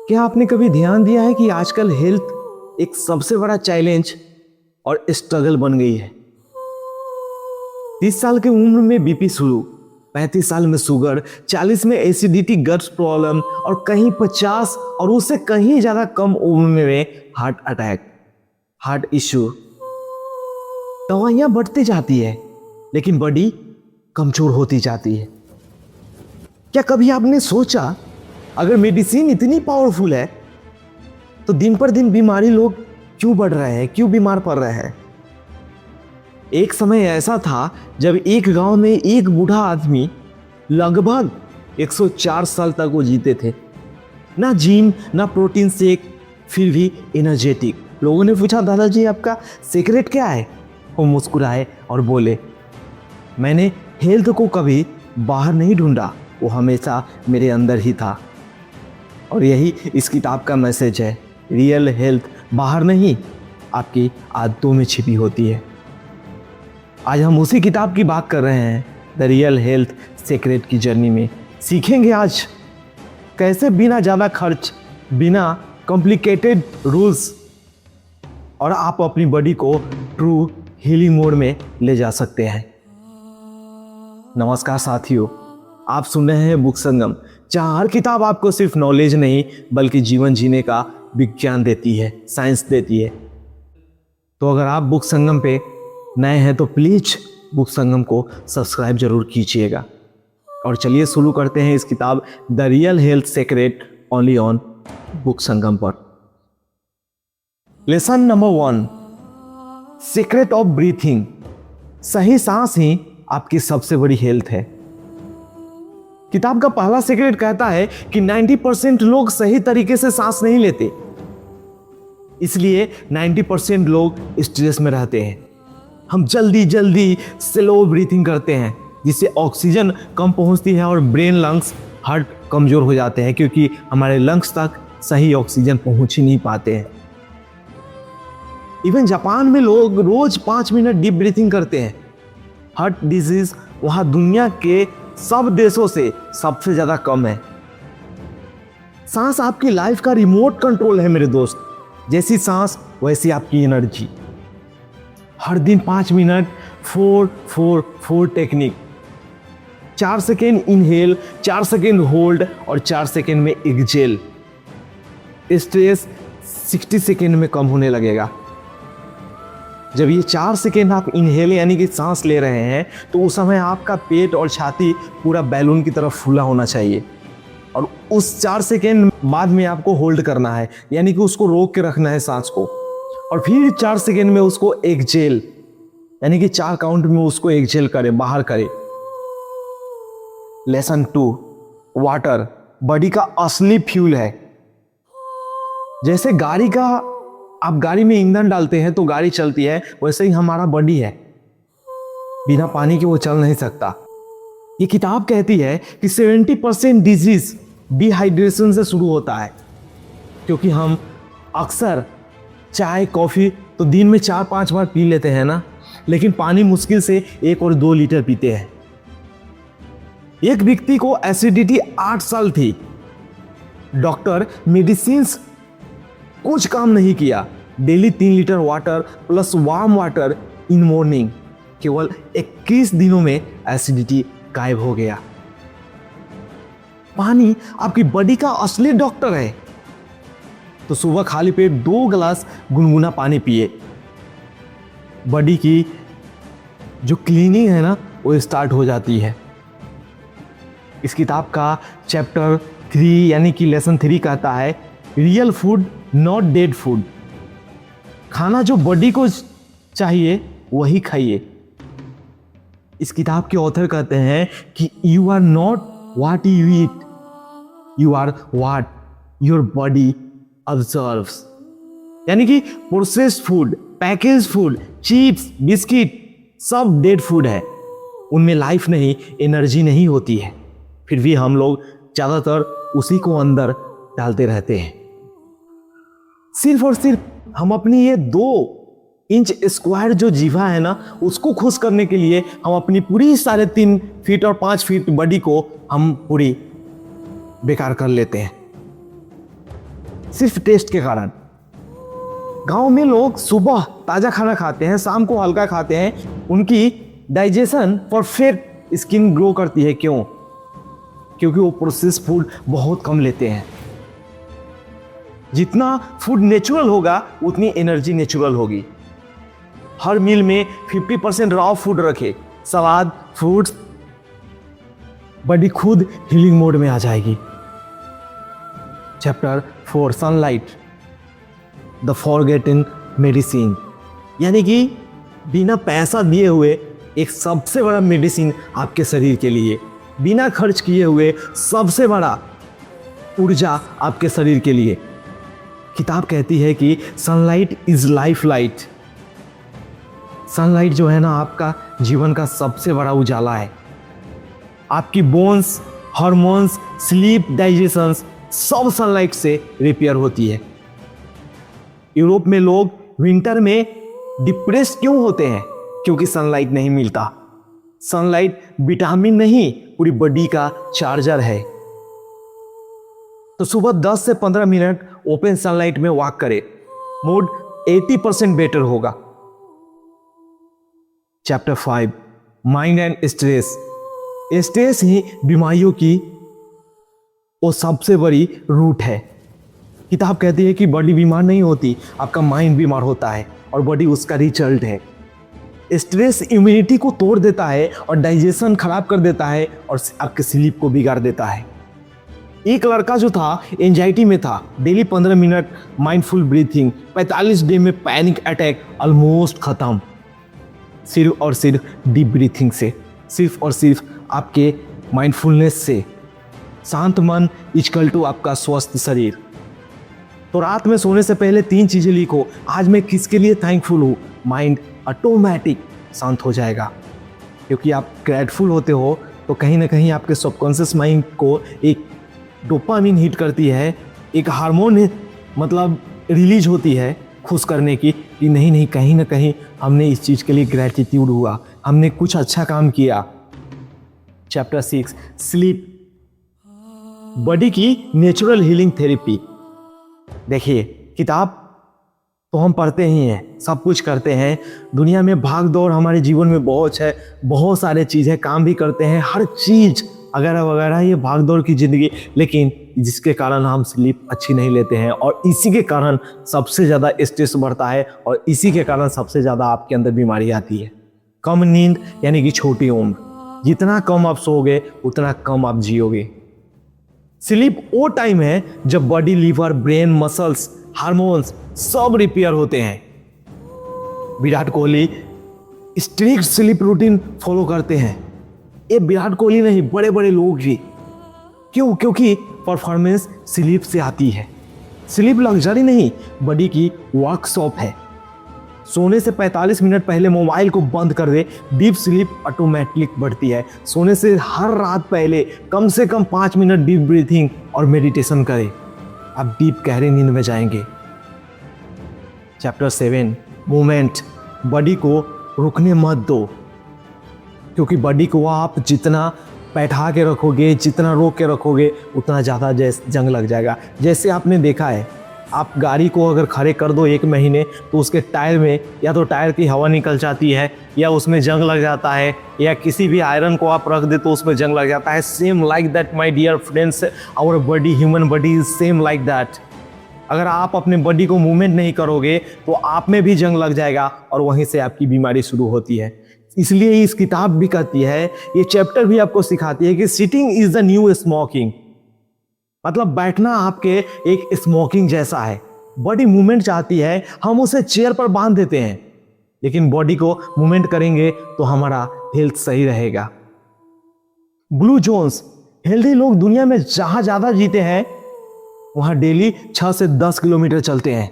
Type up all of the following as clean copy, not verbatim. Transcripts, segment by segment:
क्या आपने कभी ध्यान दिया है कि आजकल हेल्थ एक सबसे बड़ा चैलेंज और स्ट्रगल बन गई है। 30 साल की उम्र में बीपी शुरू, 35 साल में शुगर, 40 में एसिडिटी, गट्स प्रॉब्लम और कहीं 50 और उससे कहीं ज्यादा कम उम्र में हार्ट अटैक, हार्ट इश्यू। दवाइयां बढ़ती जाती है लेकिन बॉडी कमजोर होती जाती है। क्या कभी आपने सोचा अगर मेडिसिन इतनी पावरफुल है तो दिन पर दिन बीमारी लोग क्यों बढ़ रहे हैं, क्यों बीमार पड़ रहे हैं? एक समय ऐसा था जब एक गांव में एक बूढ़ा आदमी लगभग 104 साल तक वो जीते थे। ना जिम ना प्रोटीन शेक, फिर भी एनर्जेटिक। लोगों ने पूछा, दादाजी आपका सीक्रेट क्या है? वो मुस्कुराए और बोले, मैंने हेल्थ को कभी बाहर नहीं ढूंढा, वो हमेशा मेरे अंदर ही था। और यही इस किताब का मैसेज है। रियल हेल्थ बाहर नहीं, आपकी आदतों में छिपी होती है। आज हम उसी किताब की बात कर रहे हैं, द रियल हेल्थ सीक्रेट की जर्नी में। सीखेंगे आज कैसे बिना ज़्यादा खर्च, बिना कॉम्प्लिकेटेड रूल्स और आप अपनी बॉडी को ट्रू हीलिंग मोड में ले जा सकते हैं। नमस्कार साथियों, आप सुन रहे हैं बुक संगम, जहाँ हर किताब आपको सिर्फ नॉलेज नहीं बल्कि जीवन जीने का विज्ञान देती है, साइंस देती है। तो अगर आप बुक संगम पे नए हैं तो प्लीज बुक संगम को सब्सक्राइब जरूर कीजिएगा। और चलिए शुरू करते हैं इस किताब the real health secret only on book Sangam पर। Lesson number 1, secret of breathing. सही सांस ही आपकी सबसे बड़ी हेल्थ है। किताब का पहला सीक्रेट कहता है कि 90% लोग सही तरीके से सांस नहीं लेते, इसलिए 90% लोग स्ट्रेस में रहते हैं। हम जल्दी जल्दी स्लो ब्रीथिंग करते हैं जिससे ऑक्सीजन कम पहुंचती है और ब्रेन, लंग्स, हार्ट कमजोर हो जाते हैं क्योंकि हमारे लंग्स तक सही ऑक्सीजन पहुंच ही नहीं पाते हैं। इवन जापान में लोग रोज 5 मिनट डीप ब्रीथिंग करते हैं। हार्ट डिजीज वहां दुनिया के सब देशों से सबसे ज्यादा कम है। सांस आपकी लाइफ का रिमोट कंट्रोल है मेरे दोस्त। जैसी सांस वैसी आपकी एनर्जी। हर दिन 5 minute 4-4-4 technique. 4 second inhale, 4 second hold और 4 सेकेंड में एक्सहेल। स्ट्रेस 60 सेकेंड में कम होने लगेगा। जब ये 4 सेकेंड आप इनहेल यानी कि सांस ले रहे हैं तो उस समय आपका पेट और छाती पूरा बैलून की तरफ फूला होना चाहिए। और उस 4 सेकेंड बाद में आपको होल्ड करना है, यानी कि उसको रोक के रखना है सांस को। और फिर 4 सेकेंड में उसको एक्सहेल, यानी कि 4 काउंट में उसको एक्सहेल करें, बाहर करें। लेसन 2, वाटर बॉडी का असली फ्यूल है। जैसे आप गाड़ी में ईंधन डालते हैं तो गाड़ी चलती है, वैसे ही हमारा बॉडी है, बिना पानी के वो चल नहीं सकता। ये किताब कहती है कि 70% डिजीज डिहाइड्रेशन से शुरू होता है, क्योंकि हम अक्सर चाय कॉफी तो दिन में 4-5 बार पी लेते हैं ना, लेकिन पानी मुश्किल से 1 और 2 लीटर पीते हैं। एक व्यक्ति को एसिडिटी 8 साल थी। डॉक्टर, मेडिसिन कुछ काम नहीं किया। Daily 3 litre water plus warm water in morning. केवल 21 दिनों में एसिडिटी गायब हो गया। पानी आपकी बॉडी का असली डॉक्टर है। तो सुबह खाली पेट 2 गिलास गुनगुना पानी पिए। बॉडी की जो क्लीनिंग है ना वो स्टार्ट हो जाती है। इस किताब का चैप्टर 3 यानी कि लेसन 3 कहता है, real food not dead food. खाना जो बॉडी को चाहिए वही खाइए। इस किताब के ऑथर कहते हैं कि you are not what you eat, you are what your body observes. यानी कि processed food, package food, chips, biscuit सब डेड फूड है। उनमें लाइफ नहीं, एनर्जी नहीं होती है। फिर भी हम लोग ज्यादातर उसी को अंदर डालते रहते हैं। सिर्फ और सिर्फ हम अपनी ये 2 इंच स्क्वायर जो जीवा है ना उसको खुश करने के लिए हम अपनी पूरी 3.5 फीट और 5 फीट बॉडी को हम पूरी बेकार कर लेते हैं। सिर्फ टेस्ट के कारण। गांव में लोग सुबह ताज़ा खाना खाते हैं, शाम को हल्का खाते हैं, उनकी डाइजेशन परफेक्ट, स्किन ग्लो करती है। क्यों? क्योंकि वो प्रोसेस फूड बहुत कम लेते हैं। जितना फूड नेचुरल होगा उतनी एनर्जी नेचुरल होगी। हर मील में 50% रॉ फूड रखे, सलाद, फ्रूट्स, बॉडी खुद हीलिंग मोड में आ जाएगी। Chapter 4, sunlight the forgotten medicine, यानी कि बिना पैसा दिए हुए एक सबसे बड़ा मेडिसिन आपके शरीर के लिए, बिना खर्च किए हुए सबसे बड़ा ऊर्जा आपके शरीर के लिए। किताब कहती है कि sunlight is life light. Sunlight जो है ना, आपका जीवन का सबसे बड़ा उजाला है। आपकी बोन्स, हार्मोन्स, स्लीप, डाइजेशन सब सनलाइट से रिपेयर होती है। यूरोप में लोग विंटर में डिप्रेस क्यों होते हैं? क्योंकि सनलाइट नहीं मिलता। सनलाइट विटामिन नहीं, पूरी बॉडी का चार्जर है। तो सुबह 10 से 15 मिनट ओपन सनलाइट में वॉक करें, मूड 80% बेटर होगा। Chapter 5, mind and stress. Stress ही बीमारियों की वो सबसे बड़ी रूट है। किताब कहती है कि बॉडी बीमार नहीं होती, आपका माइंड बीमार होता है और बॉडी उसका रिजल्ट है। स्ट्रेस इम्यूनिटी को तोड़ देता है और डाइजेशन खराब कर देता है और आपके स्लीप को बिगाड़ देता है। एक लड़का जो था एंजाइटी में था, daily 15 minute mindful breathing, 45 day में पैनिक अटैक ऑलमोस्ट खत्म, सिर्फ और सिर्फ डीप ब्रीथिंग से, सिर्फ और सिर्फ आपके माइंडफुलनेस से। शांत मन इक्वल टू आपका स्वस्थ शरीर। तो रात में सोने से पहले 3 चीजें लिखो, आज मैं किसके लिए थैंकफुल हूँ। माइंड ऑटोमेटिक शांत हो जाएगा, क्योंकि आप ग्रेटफुल होते हो तो कहीं ना कहीं आपके सबकॉन्शियस माइंड को एक डोपामिन हिट करती है, एक हार्मोन मतलब रिलीज होती है खुश करने की, कि नहीं नहीं कहीं ना कहीं हमने इस चीज़ के लिए ग्रेटिट्यूड हुआ, हमने कुछ अच्छा काम किया। चैप्टर 6, स्लीप, बॉडी की नेचुरल हीलिंग थेरेपी। देखिए, किताब तो हम पढ़ते ही हैं, सब कुछ करते हैं। दुनिया में भाग दौड़ हमारे जीवन में बहुत है, बहुत सारे चीज़ें काम भी करते हैं, हर चीज़ वगैरह वगैरह, ये भाग दौड़ की ज़िंदगी, लेकिन जिसके कारण हम स्लीप अच्छी नहीं लेते हैं और इसी के कारण सबसे ज़्यादा स्ट्रेस बढ़ता है और इसी के कारण सबसे ज़्यादा आपके अंदर बीमारी आती है। कम नींद यानी कि छोटी उम्र। जितना कम आप सोओगे उतना कम आप जियोगे। स्लीप वो टाइम है जब body, liver, brain, muscles, hormones सब रिपेयर होते हैं। Virat Kohli strict sleep routine follow करते हैं। ये विराट कोहली नहीं, बड़े बड़े लोग भी। क्यों? क्योंकि परफॉर्मेंस स्लीप से आती है। स्लीप लग्जरी नहीं, बॉडी की वर्कशॉप है। सोने से 45 मिनट पहले मोबाइल को बंद कर दे, डीप स्लीप ऑटोमेटिक बढ़ती है। सोने से हर रात पहले कम से कम 5 मिनट डीप ब्रीथिंग और मेडिटेशन करें, आप डीप गहरी नींद में जाएंगे। चैप्टर 7, मूवमेंट, बॉडी को रुकने मत दो, क्योंकि बॉडी को आप जितना बैठा के रखोगे, जितना रोक के रखोगे, उतना ज़्यादा जंग लग जाएगा। जैसे आपने देखा है, आप गाड़ी को अगर खड़े कर दो 1 महीने तो उसके टायर में या तो टायर की हवा निकल जाती है, या उसमें जंग लग जाता है, या किसी भी आयरन को आप रख दे तो उसमें जंग लग जाता है। Same like that my dear friends, our body, human body is same like that. अगर आप अपने बॉडी को मूवमेंट नहीं करोगे तो आप में भी जंग लग जाएगा और वहीं से आपकी बीमारी शुरू होती है। इसलिए इस किताब भी कहती है, ये चैप्टर भी आपको सिखाती है कि sitting is the new smoking. मतलब बैठना आपके एक स्मोकिंग जैसा है। बॉडी मूवमेंट चाहती है, हम उसे चेयर पर बांध देते हैं, लेकिन बॉडी को मूवमेंट करेंगे तो हमारा हेल्थ सही रहेगा। ब्लू जोन्स, हेल्दी लोग दुनिया में जहां ज्यादा जीते हैं वहां डेली 6 से 10 किलोमीटर चलते हैं।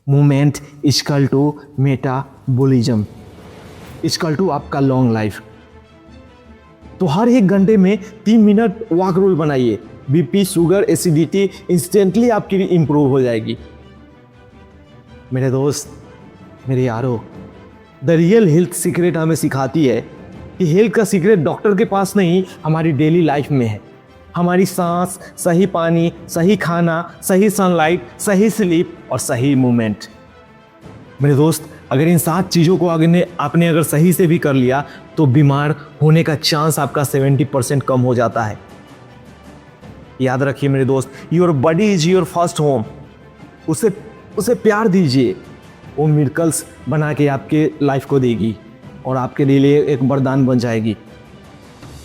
Movement equal to metabolism equal to आपका लॉन्ग लाइफ। तो हर 1 घंटे में 3 मिनट वॉक रूल बनाइए। बीपी, शुगर, एसिडिटी इंस्टेंटली आपकी इंप्रूव हो जाएगी। मेरे दोस्त, मेरे यारो, द रियल हेल्थ सीक्रेट हमें सिखाती है कि हेल्थ का सीक्रेट डॉक्टर के पास नहीं, हमारी डेली लाइफ में है। हमारी सांस, सही पानी, सही खाना, सही सनलाइट, सही स्लीप और सही मूवमेंट। मेरे दोस्त, अगर इन 7 चीज़ों को आपने अगर सही से भी कर लिया तो बीमार होने का चांस आपका 70% कम हो जाता है। याद रखिए मेरे दोस्त, your body is your first home. उसे प्यार दीजिए, वो मिरेकल्स बना के आपके लाइफ को देगी और आपके लिए एक वरदान बन जाएगी।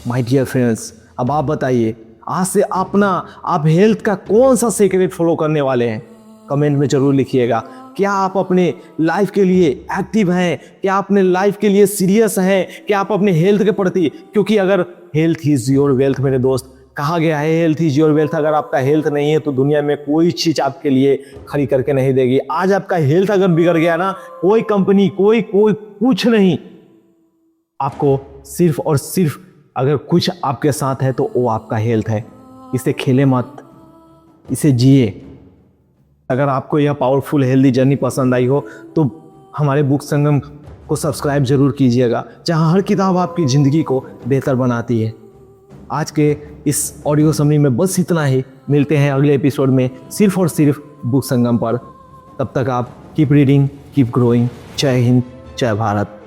माय डियर फ्रेंड्स, अब आप बताइए, आज से आप हेल्थ का कौन सा सीक्रेट फॉलो करने वाले हैं? कमेंट में जरूर लिखिएगा। क्या आप अपने लाइफ के लिए एक्टिव हैं? क्या आप अपने लाइफ के लिए सीरियस हैं? क्या आप अपने हेल्थ के प्रति, क्योंकि अगर हेल्थ इज योर वेल्थ मेरे दोस्त, कहा गया है हेल्थ इज योर वेल्थ। अगर आपका हेल्थ नहीं है तो दुनिया में कोई चीज़ आपके लिए खड़ी करके नहीं देगी। आज आपका हेल्थ अगर बिगड़ गया ना, कोई कंपनी, कोई कुछ नहीं। आपको सिर्फ और सिर्फ अगर कुछ आपके साथ है तो वो आपका हेल्थ है। इसे खेले मत, इसे जिए। अगर आपको यह पावरफुल हेल्दी जर्नी पसंद आई हो तो हमारे बुक संगम को सब्सक्राइब जरूर कीजिएगा, जहां हर किताब आपकी ज़िंदगी को बेहतर बनाती है। आज के इस ऑडियो समरी में बस इतना ही। मिलते हैं अगले एपिसोड में सिर्फ और सिर्फ बुक संगम पर। तब तक आप कीप रीडिंग, कीप ग्रोइंग। जय हिंद, जय भारत।